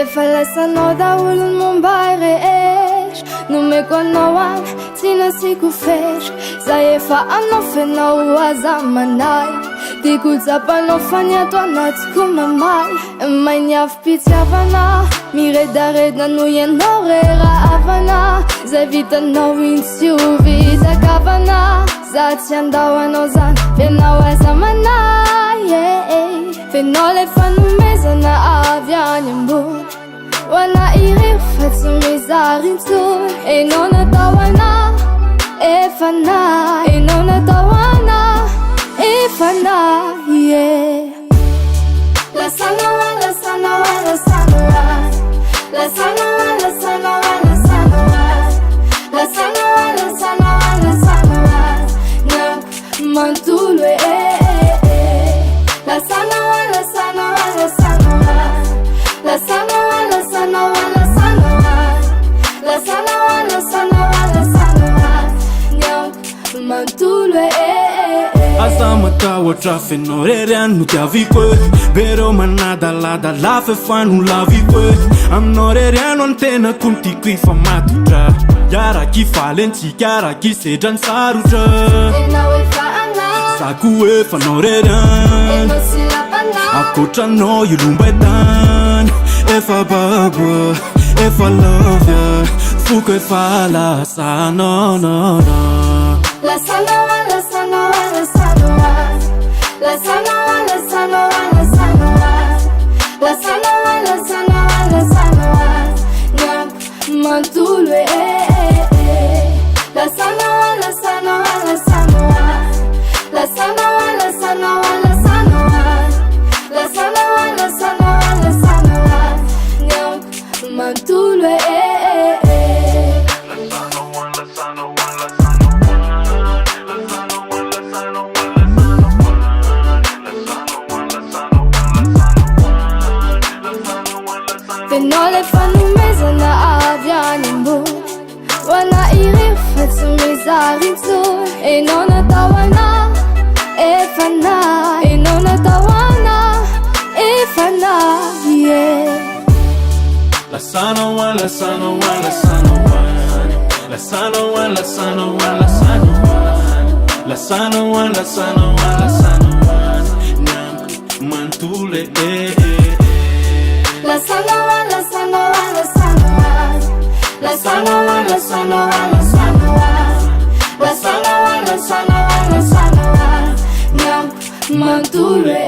Efa lasanao daholo ny momba rehetra nomeko anao any tsy nasiko fetra za efa anao fenao aza manay tiako japanao fa ny ato anatiko mamay mainy avy-pitiavana miredareda no ianao rerahavana zay vitanao iny tsy ho vitakavana za tsy andao anao zany fenao aza manay fenao le fanomezana avy any ambony wana irery fa tsy mizary intsony enao natao ana efa na enao natao ana efa na lasana wa lasana wa lasana wa lasana wa lasana wa lasana wa lasana wa lasana wa lasana wa na mantulwe lasana wa lasana wa lasana wa lasana wa lasana wa lasana wa lasana wa lasana wa lasana wa nyang mantulwe asa matahotra fenao rery any no tiaviko bereo manadaladala fefano laviko aminao rery ano any tenako ny tiako ifa matotra iaraky valentsika araky sedrany sarotra zako efa nao rery any akotranao ilomba tany efa baba efa love foko efa lasanao lasana wa lasana wa lasana wa lasana wa lasana wa lasana wa lasana wa lasana wa lasana wa nyang mantulwe lasana wa lasana wa lasana wa lasana wa lasana wa lasana wa lasana wa lasana wa lasana wa nyang mantulwe fenao le fanomezana avy any ambony wana irery fa tsy mizary intsony enao natao ana efa na enao natao ana efa na lasana wa lasana wa lasana wa lasana wa lasana wa lasana wa lasana wa lasana wa lasana wa nyang mantule lasana wa lasana wa lasana wa lasana wa lasana wa lasana wa lasana wa lasana wa lasana wa nyang mantule